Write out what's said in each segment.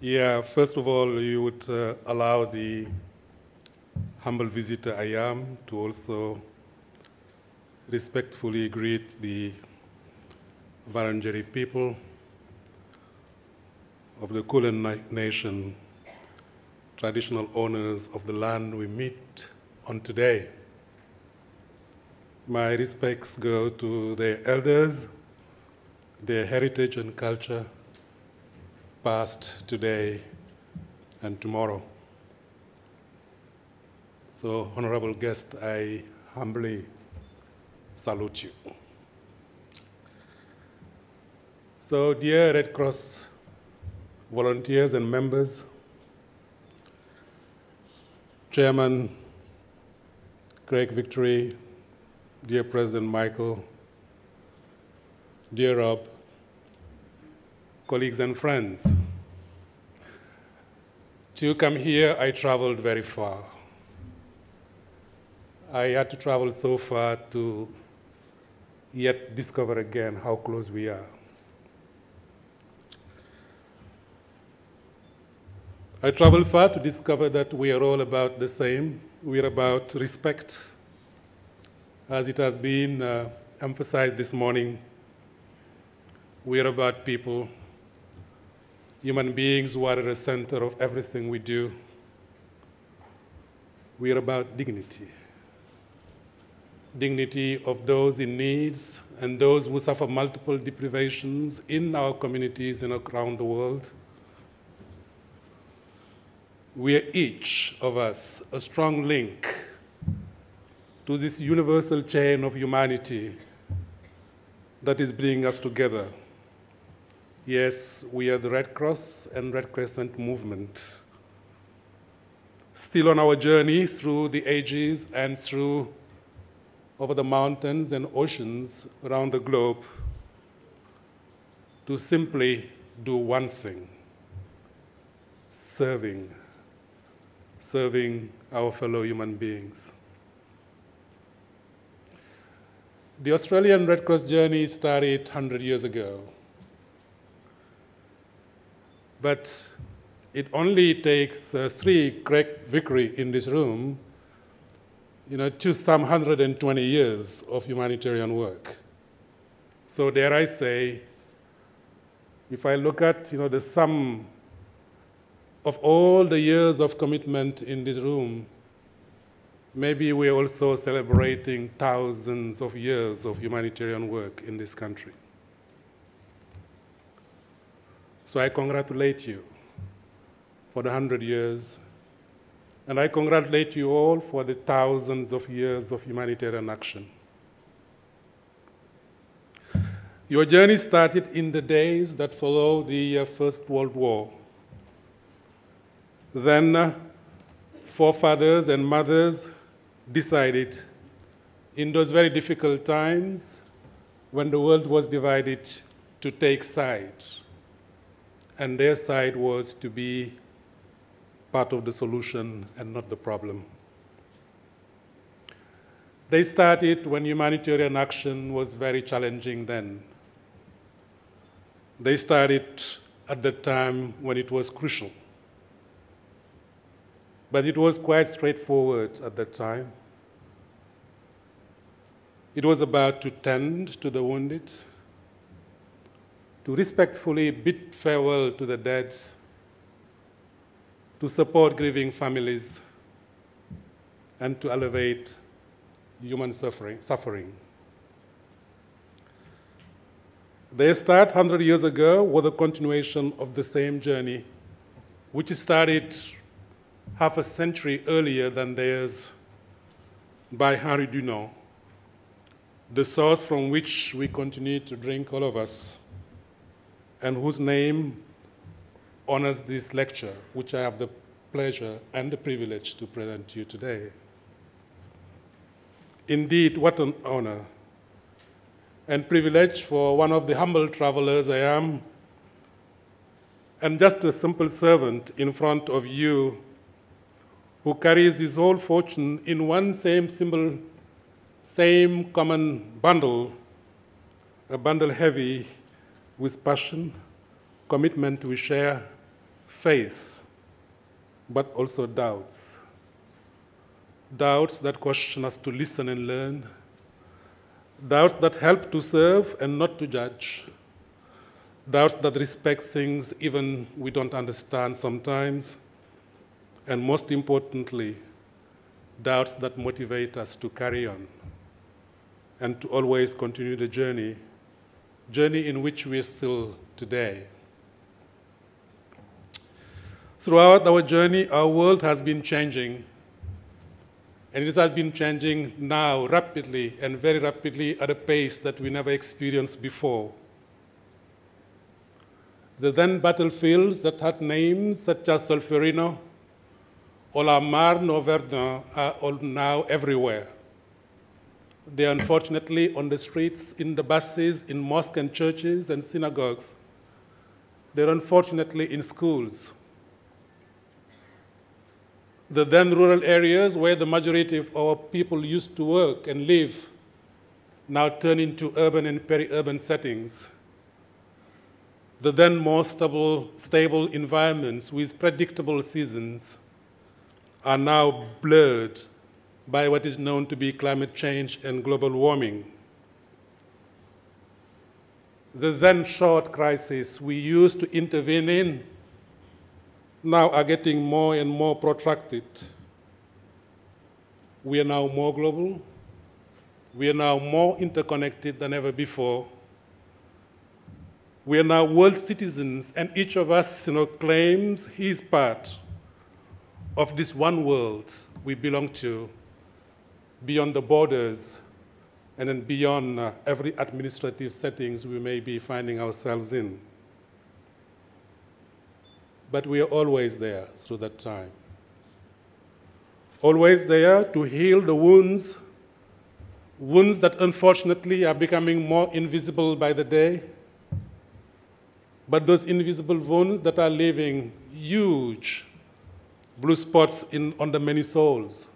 Yeah, first of all, you would allow the humble visitor I am to also respectfully greet the Wurundjeri people of the Kulin Nation, traditional owners of the land we meet on today. My respects go to their elders, their heritage and culture, past, today, and tomorrow. So, honorable guest, I humbly salute you. So, dear Red Cross volunteers and members, Chairman Craig Victory, dear President Michael, dear Rob, colleagues and friends, to come here, I traveled very far. I had to travel so far to yet discover again how close we are. I traveled far to discover that we are all about the same. We are about respect. As it has been emphasized this morning, we are about people, human beings who are at the center of everything we do. We are about dignity. Dignity of those in need and those who suffer multiple deprivations in our communities and around the world. We are each of us a strong link to this universal chain of humanity that is bringing us together. Yes, we are the Red Cross and Red Crescent movement, still on our journey through the ages and through over the mountains and oceans around the globe to simply do one thing: serving our fellow human beings. The Australian Red Cross journey started 100 years ago, but it only takes three Craig Vickery in this room, to some 120 years of humanitarian work. So dare I say, if I look at the sum of all the years of commitment in this room, maybe we're also celebrating thousands of years of humanitarian work in this country. So I congratulate you for the 100 years, and I congratulate you all for the thousands of years of humanitarian action. Your journey started in the days that followed the First World War. Then forefathers and mothers decided in those very difficult times when the world was divided to take sides. And their side was to be part of the solution and not the problem. They started when humanitarian action was very challenging then. They started at the time when it was crucial. But it was quite straightforward at that time. It was about to tend to the wounded, to respectfully bid farewell to the dead, to support grieving families, and to elevate human suffering. Their start 100 years ago was a continuation of the same journey, which started half a century earlier than theirs by Henri Dunant, the source from which we continue to drink, all of us, and whose name honors this lecture, which I have the pleasure and the privilege to present to you today. Indeed, what an honor and privilege for one of the humble travelers I am, and just a simple servant in front of you who carries his whole fortune in one same symbol, same common bundle, a bundle heavy with passion, commitment we share, faith, but also doubts. Doubts that question us to listen and learn. Doubts that help to serve and not to judge. Doubts that respect things even we don't understand sometimes. And most importantly, doubts that motivate us to carry on and to always continue the journey in which we are still today. Throughout our journey, our world has been changing, and it has been changing now rapidly and very rapidly at a pace that we never experienced before. The then battlefields that had names such as Solferino or La Marne or Verdun are all now everywhere. They are unfortunately on the streets, in the buses, in mosques and churches and synagogues. They're unfortunately in schools. The then rural areas where the majority of our people used to work and live now turn into urban and peri-urban settings. The then more stable environments with predictable seasons are now blurred by what is known to be climate change and global warming. The then short crises we used to intervene in now are getting more and more protracted. We are now more global. We are now more interconnected than ever before. We are now world citizens, and each of us claims his part of this one world we belong to, beyond the borders and then beyond every administrative settings we may be finding ourselves in. But we are always there through that time. Always there to heal the wounds that unfortunately are becoming more invisible by the day, but those invisible wounds that are leaving huge blue spots on the many souls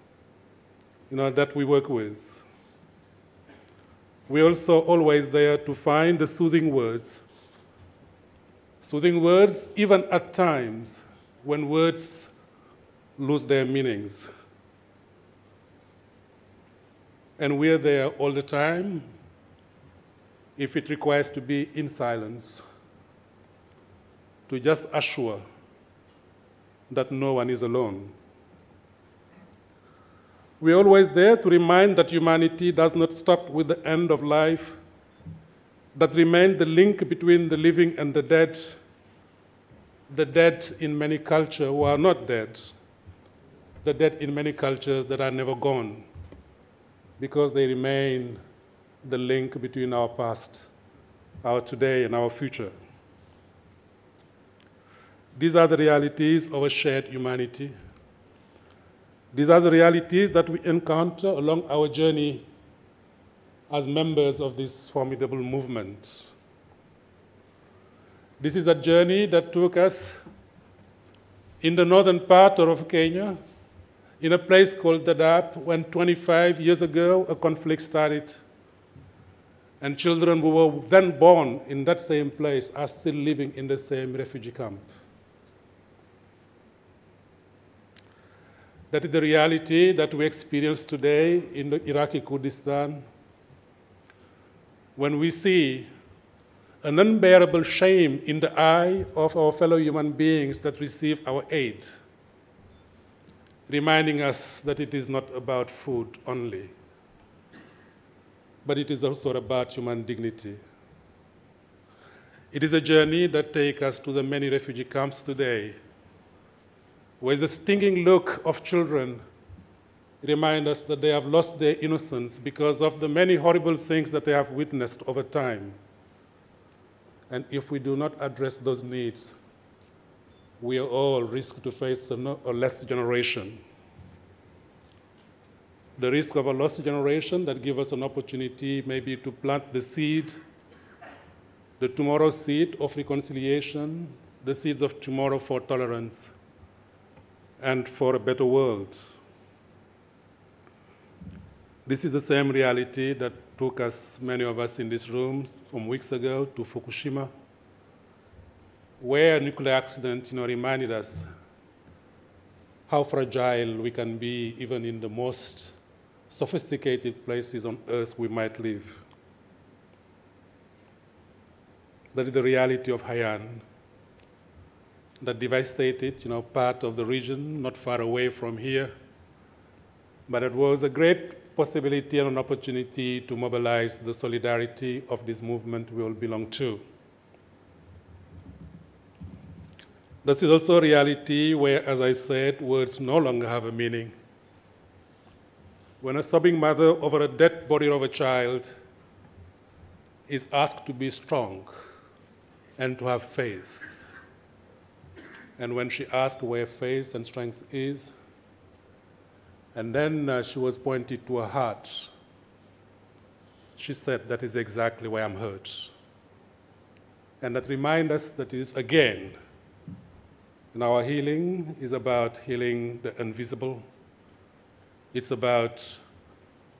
that we work with. We're also always there to find the soothing words even at times when words lose their meanings. And we're there all the time if it requires to be in silence, to just assure that no one is alone. We're always there to remind that humanity does not stop with the end of life, that remains the link between the living and the dead in many cultures who are not dead, the dead in many cultures that are never gone, because they remain the link between our past, our today, and our future. These are the realities of a shared humanity. These are the realities that we encounter along our journey as members of this formidable movement. This is a journey that took us in the northern part of Kenya, in a place called Dadaab, when 25 years ago a conflict started, and children who were then born in that same place are still living in the same refugee camp. That is the reality that we experience today in the Iraqi Kurdistan, when we see an unbearable shame in the eye of our fellow human beings that receive our aid, reminding us that it is not about food only, but it is also about human dignity. It is a journey that takes us to the many refugee camps today, where the stinging look of children remind us that they have lost their innocence because of the many horrible things that they have witnessed over time. And if we do not address those needs, we are all risk to face a lost generation. The risk of a lost generation that gives us an opportunity maybe to plant the seed, the tomorrow seed of reconciliation, the seeds of tomorrow for tolerance, and for a better world. This is the same reality that took us, many of us in this room, some weeks ago to Fukushima, where a nuclear accident reminded us how fragile we can be even in the most sophisticated places on earth we might live. That is the reality of Haiyan, that devastated part of the region not far away from here. But it was a great possibility and an opportunity to mobilize the solidarity of this movement we all belong to. This is also a reality where, as I said, words no longer have a meaning. When a sobbing mother over a dead body of a child is asked to be strong and to have faith, and when she asked where faith and strength is, and then she was pointed to her heart, she said, that is exactly where I'm hurt. And that reminds us that it is, again, and our healing is about healing the invisible. It's about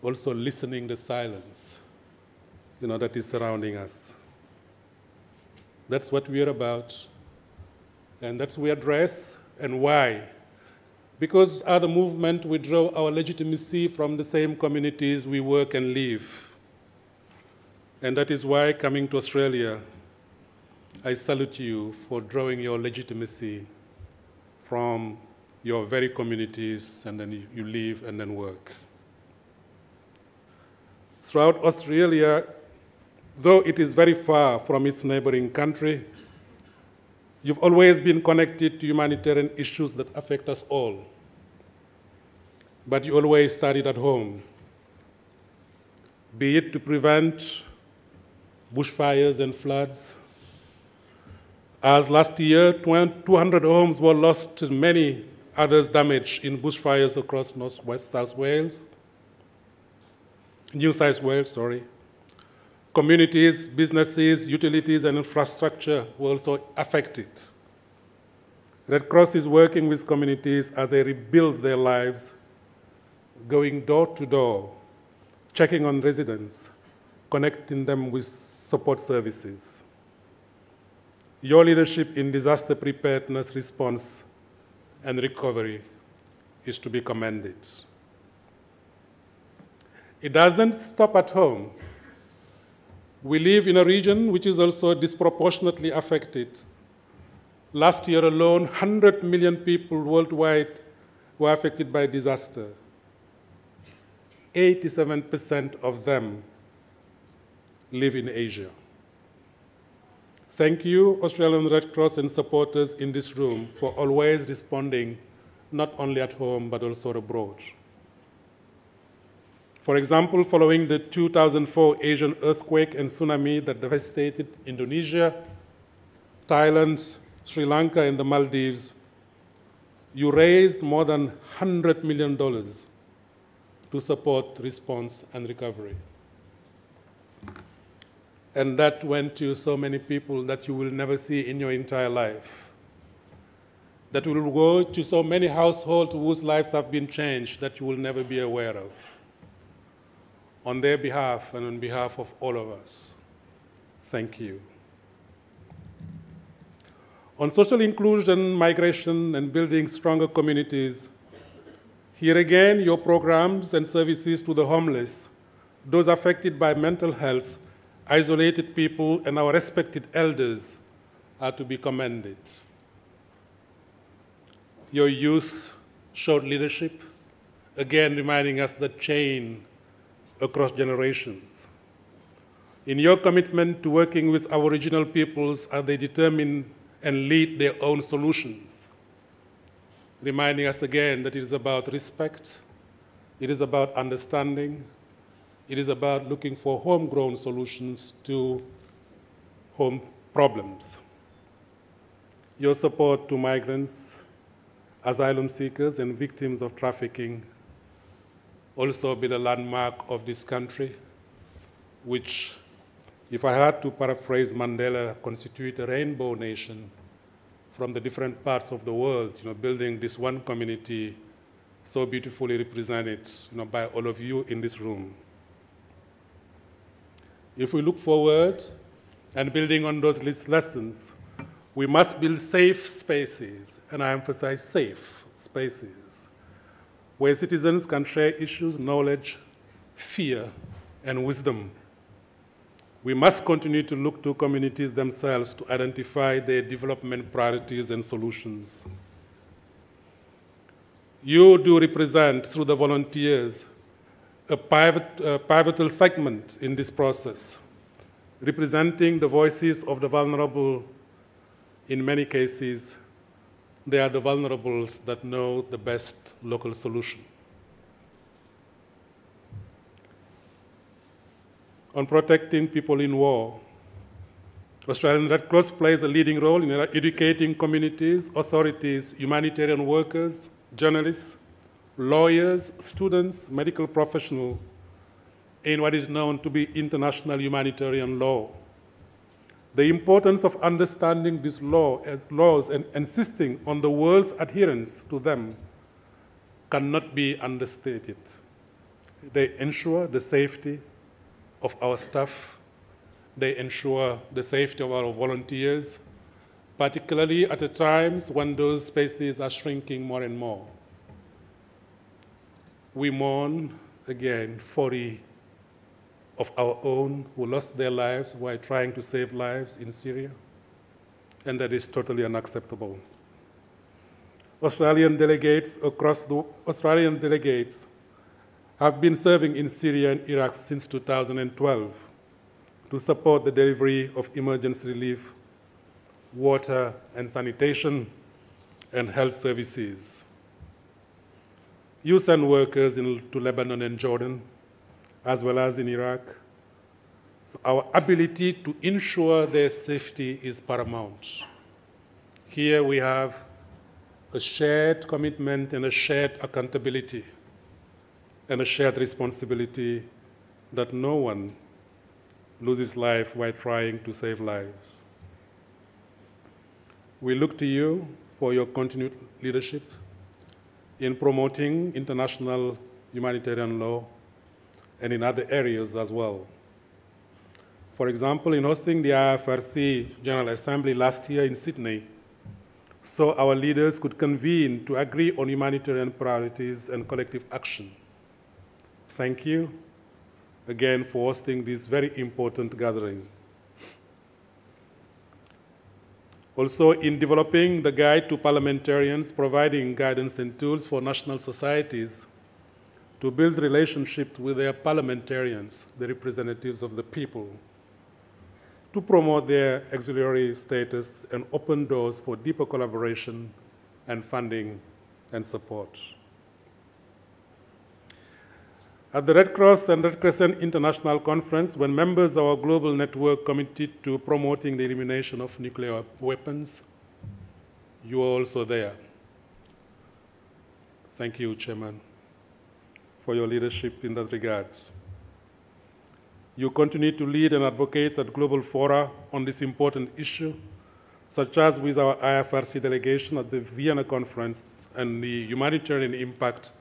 also listening the silence, that is surrounding us. That's what we are about, and that's what we address, and why. Because as a movement, we draw our legitimacy from the same communities we work and live. And that is why, coming to Australia, I salute you for drawing your legitimacy from your very communities, and then you live and then work. Throughout Australia, though it is very far from its neighboring country, you've always been connected to humanitarian issues that affect us all. But you always started at home, be it to prevent bushfires and floods. As last year, 200 homes were lost and many others damaged in bushfires across northwest New South Wales, sorry. Communities, businesses, utilities, and infrastructure were also affected. Red Cross is working with communities as they rebuild their lives, going door to door, checking on residents, connecting them with support services. Your leadership in disaster preparedness, response, and recovery is to be commended. It doesn't stop at home. We live in a region which is also disproportionately affected. Last year alone, 100 million people worldwide were affected by disaster. 87% of them live in Asia. Thank you, Australian Red Cross and supporters in this room, for always responding, not only at home, but also abroad. For example, following the 2004 Asian earthquake and tsunami that devastated Indonesia, Thailand, Sri Lanka, and the Maldives, you raised more than $100 million to support response and recovery. And that went to so many people that you will never see in your entire life. That will go to so many households whose lives have been changed that you will never be aware of. On their behalf and on behalf of all of us, thank you. On social inclusion, migration, and building stronger communities, here again, your programs and services to the homeless, those affected by mental health, isolated people, and our respected elders are to be commended. Your youth showed leadership, again reminding us the chain across generations. In your commitment to working with our regional peoples as they determine and lead their own solutions, reminding us again that it is about respect, it is about understanding, it is about looking for homegrown solutions to home problems. Your support to migrants, asylum seekers, and victims of trafficking also be the landmark of this country, which, if I had to paraphrase Mandela, constitute a rainbow nation from the different parts of the world, building this one community so beautifully represented by all of you in this room. If we look forward and building on those lessons, We must build safe spaces, and I emphasize safe spaces, where citizens can share issues, knowledge, fear, and wisdom. We must continue to look to communities themselves to identify their development priorities and solutions. You do represent, through the volunteers, a pivotal segment in this process, representing the voices of the vulnerable. In many cases, they are the vulnerables that know the best local solution. On protecting people in war, Australian Red Cross plays a leading role in educating communities, authorities, humanitarian workers, journalists, lawyers, students, medical professionals in what is known to be international humanitarian law. The importance of understanding these laws and insisting on the world's adherence to them cannot be understated. They ensure the safety of our staff. They ensure the safety of our volunteers, particularly at the times when those spaces are shrinking more and more. We mourn, again, 40 of our own who lost their lives while trying to save lives in Syria, and that is totally unacceptable. Australian delegates have been serving in Syria and Iraq since 2012 to support the delivery of emergency relief, water and sanitation, and health services. You send workers to Lebanon and Jordan, as well as in Iraq. So our ability to ensure their safety is paramount. Here we have a shared commitment and a shared accountability and a shared responsibility that no one loses life while trying to save lives. We look to you for your continued leadership in promoting international humanitarian law and in other areas as well. For example, in hosting the IFRC General Assembly last year in Sydney, so our leaders could convene to agree on humanitarian priorities and collective action. Thank you again for hosting this very important gathering. Also, in developing the guide to parliamentarians, providing guidance and tools for national societies to build relationships with their parliamentarians, the representatives of the people, to promote their auxiliary status and open doors for deeper collaboration and funding and support. At the Red Cross and Red Crescent International Conference, when members of our global network committed to promoting the elimination of nuclear weapons, you were also there. Thank you, Chairman, for your leadership in that regard. You continue to lead and advocate at global fora on this important issue, such as with our IFRC delegation at the Vienna conference and the humanitarian impact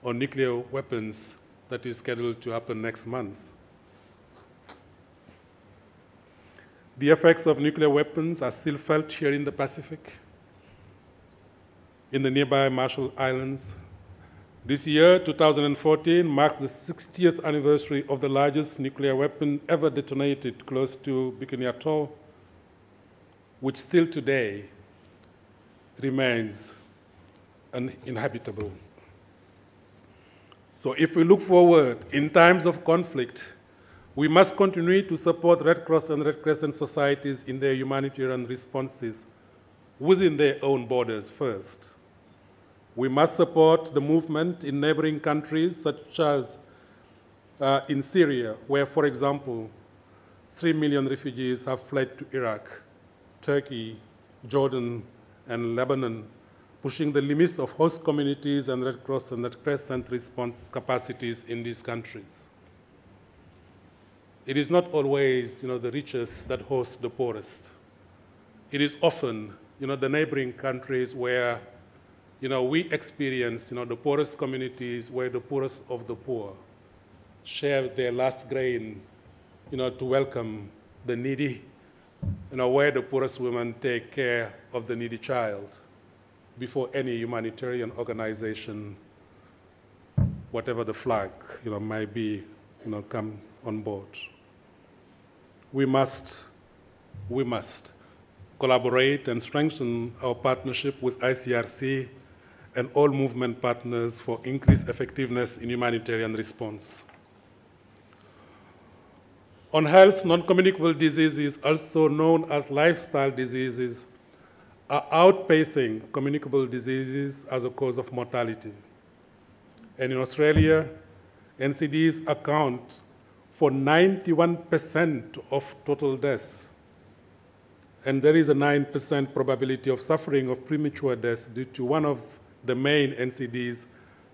on nuclear weapons that is scheduled to happen next month. The effects of nuclear weapons are still felt here in the Pacific, in the nearby Marshall Islands. This year, 2014, marks the 60th anniversary of the largest nuclear weapon ever detonated close to Bikini Atoll, which still today remains uninhabitable. So if we look forward in times of conflict, we must continue to support Red Cross and Red Crescent societies in their humanitarian responses within their own borders first. We must support the movement in neighboring countries, such as in Syria, where, for example, 3 million refugees have fled to Iraq, Turkey, Jordan, and Lebanon, pushing the limits of host communities and Red Cross and Red Crescent response capacities in these countries. It is not always, the richest that host the poorest. It is often, the neighboring countries where, we experience, the poorest communities where the poorest of the poor share their last grain, to welcome the needy where the poorest women take care of the needy child before any humanitarian organization, whatever the flag might be, come on board. We must collaborate and strengthen our partnership with ICRC and all movement partners for increased effectiveness in humanitarian response. On health, non-communicable diseases, also known as lifestyle diseases, are outpacing communicable diseases as a cause of mortality. And in Australia, NCDs account for 91% of total deaths. And there is a 9% probability of suffering of premature death due to one of the main NCDs,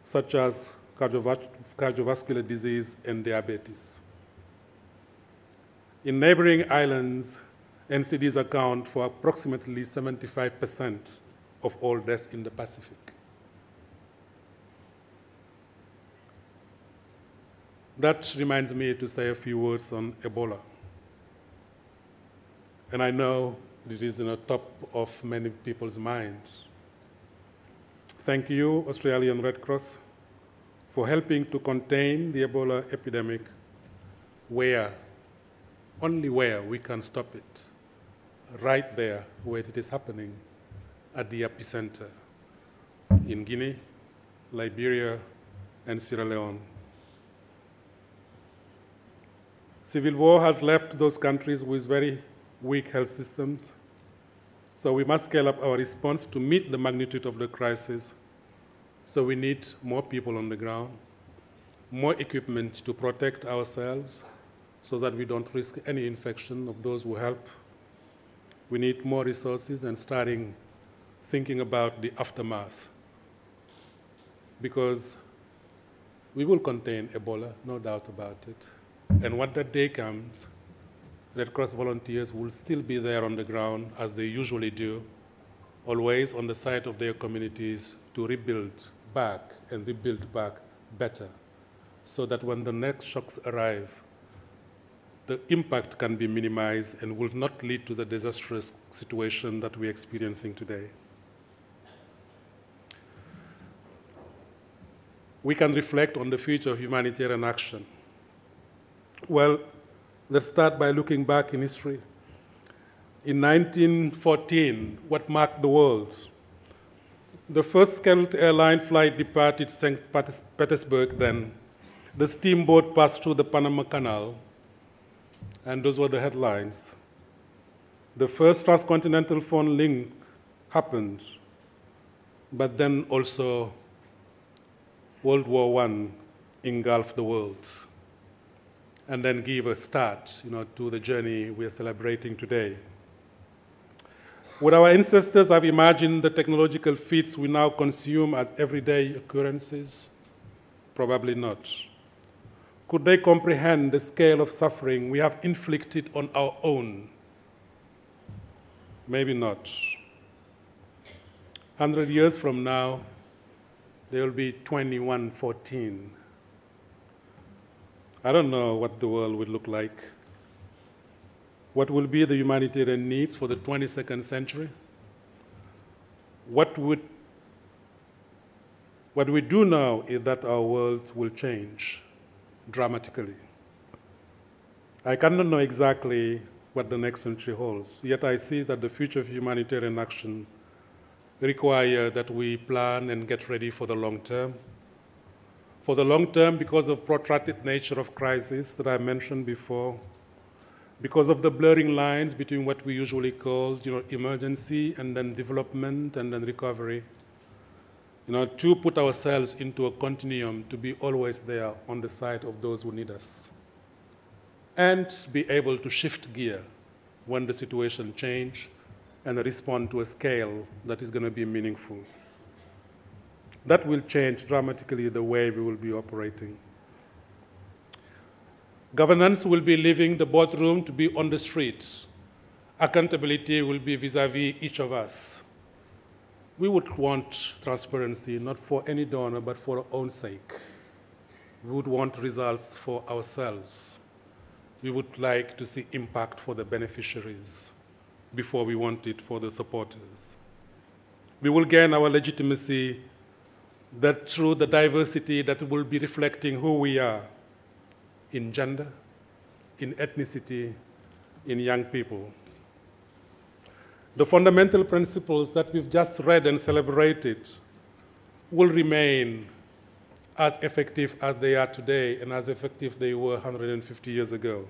such as cardiovascular disease and diabetes. In neighboring islands, NCDs account for approximately 75% of all deaths in the Pacific. That reminds me to say a few words on Ebola. And I know this is on the top of many people's minds. Thank you, Australian Red Cross, for helping to contain the Ebola epidemic only where we can stop it, right there where it is happening, at the epicenter, in Guinea, Liberia, and Sierra Leone. Civil war has left those countries with very weak health systems, so we must scale up our response to meet the magnitude of the crisis. So we need more people on the ground, more equipment to protect ourselves so that we don't risk any infection of those who help. We need more resources and thinking about the aftermath, because we will contain Ebola, no doubt about it. And when that day comes, Red Cross volunteers will still be there on the ground, as they usually do, always on the side of their communities to rebuild back and rebuild back better, so that when the next shocks arrive, the impact can be minimized and will not lead to the disastrous situation that we're experiencing today. We can reflect on the future of humanitarian action. Well, let's start by looking back in history. In 1914, what marked the world? The first scheduled airline flight departed St. Petersburg then. The steamboat passed through the Panama Canal, and those were the headlines. The first transcontinental phone link happened, but then also World War I engulfed the world, and then gave a start to the journey we are celebrating today. Would our ancestors have imagined the technological feats we now consume as everyday occurrences? Probably not. Could they comprehend the scale of suffering we have inflicted on our own? Maybe not. 100 years from now, they will be 2114. I don't know what the world will look like. What will be the humanitarian needs for the 22nd century? What we do know is that our world will change dramatically. I cannot know exactly what the next century holds, yet I see that the future of humanitarian actions require that we plan and get ready for the long term. For the long term, because of protracted nature of crisis that I mentioned before, because of the blurring lines between what we usually call emergency and then development and then recovery, to put ourselves into a continuum, to be always there on the side of those who need us, and be able to shift gear when the situation changes and respond to a scale that is going to be meaningful. That will change dramatically the way we will be operating. Governance will be leaving the boardroom to be on the streets. Accountability will be vis-à-vis each of us. We would want transparency, not for any donor, but for our own sake. We would want results for ourselves. We would like to see impact for the beneficiaries. before we want it for the supporters. We will gain our legitimacy that through the diversity that will be reflecting who we are in gender, in ethnicity, in young people. The fundamental principles that we've just read and celebrated will remain as effective as they are today and as effective they were 150 years ago.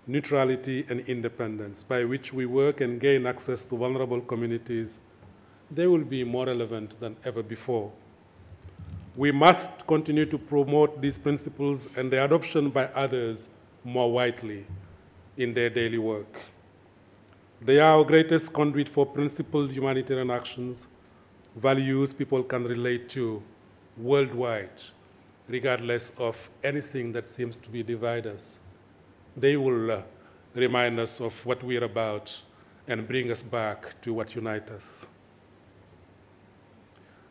Neutrality and independence, by which we work and gain access to vulnerable communities, they will be more relevant than ever before. We must continue to promote these principles and their adoption by others more widely in their daily work. They are our greatest conduit for principled humanitarian actions, values people can relate to worldwide, regardless of anything that seems to divide us. They will remind us of what we are about and bring us back to what unites us.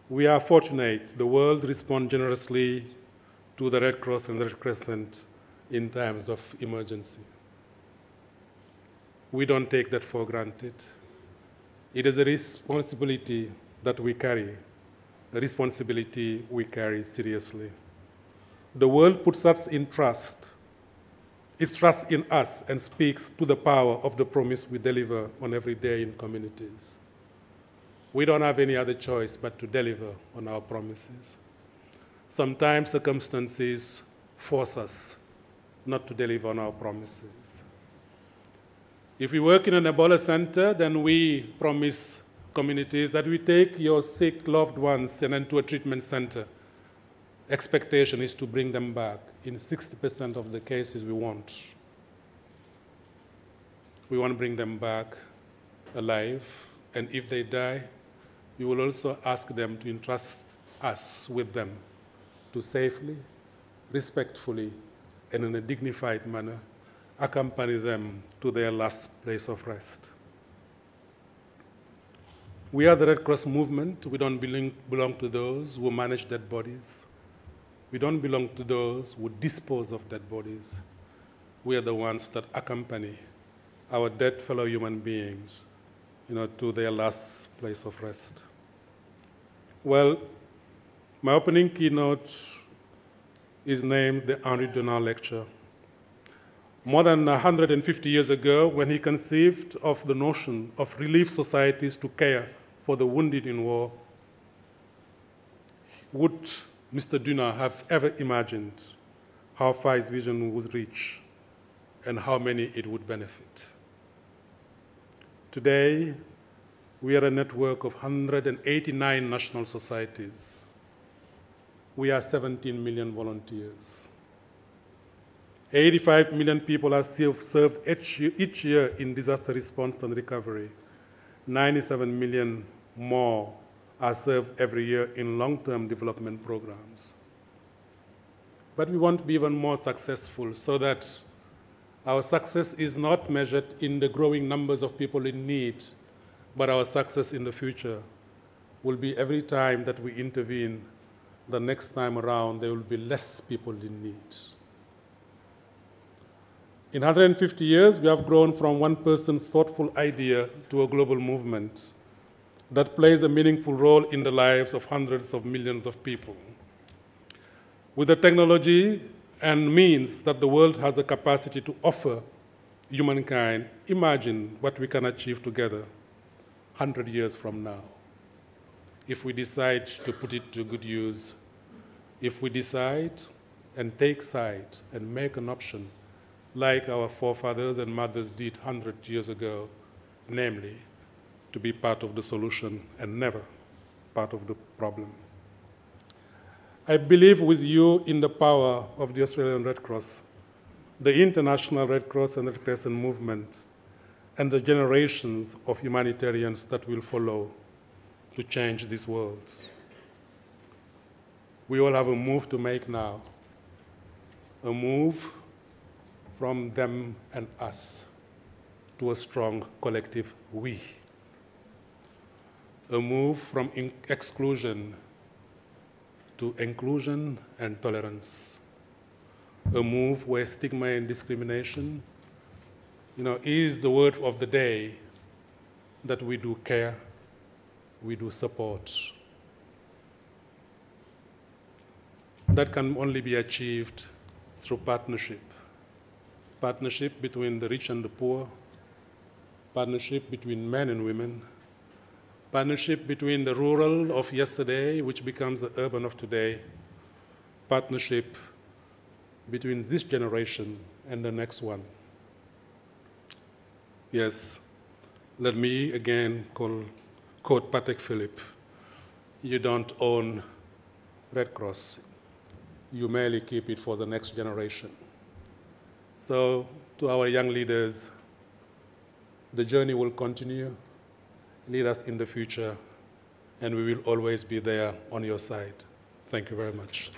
We are fortunate the world responds generously to the Red Cross and the Red Crescent in times of emergency. We don't take that for granted. It is a responsibility that we carry, a responsibility we carry seriously. The world puts us in trust. Its trust in us and speaks to the power of the promise we deliver on every day in communities. We don't have any other choice but to deliver on our promises. Sometimes circumstances force us not to deliver on our promises. If we work in an Ebola center, then we promise communities that we take your sick loved ones and then to a treatment center. Expectation is to bring them back. In 60% of the cases we want. We want to bring them back alive, and if they die, we will also ask them to entrust us with them to safely, respectfully, and in a dignified manner, accompany them to their last place of rest. We are the Red Cross movement. We don't belong to those who manage dead bodies. We don't belong to those who dispose of dead bodies. We are the ones that accompany our dead fellow human beings, to their last place of rest. Well, my opening keynote is named the Henri Dunant Lecture. More than 150 years ago, when he conceived of the notion of relief societies to care for the wounded in war, would Mr. Dunant have ever imagined how far his vision would reach and how many it would benefit? Today, we are a network of 189 national societies. We are 17 million volunteers. 85 million people are served each year in disaster response and recovery. 97 million more are served every year in long-term development programs. But we want to be even more successful so that our success is not measured in the growing numbers of people in need, but our success in the future will be every time that we intervene, the next time around, there will be less people in need. In 150 years, we have grown from one person's thoughtful idea to a global movement that plays a meaningful role in the lives of hundreds of millions of people. With the technology and means that the world has the capacity to offer humankind, imagine what we can achieve together 100 years from now. If we decide to put it to good use, if we decide and take side and make an option like our forefathers and mothers did 100 years ago, namely, to be part of the solution and never part of the problem. I believe with you in the power of the Australian Red Cross, the International Red Cross and Red Crescent movement, and the generations of humanitarians that will follow to change this world. We all have a move to make now, a move from them and us to a strong collective we. A move from exclusion to inclusion and tolerance. A move where stigma and discrimination is the word of the day that we do care, we do support. That can only be achieved through partnership. Partnership between the rich and the poor, partnership between men and women, partnership between the rural of yesterday, which becomes the urban of today, partnership between this generation and the next one. Yes, let me again quote Patek Philippe. You don't own Red Cross. You merely keep it for the next generation. So to our young leaders, the journey will continue, lead us in the future, and we will always be there on your side. Thank you very much.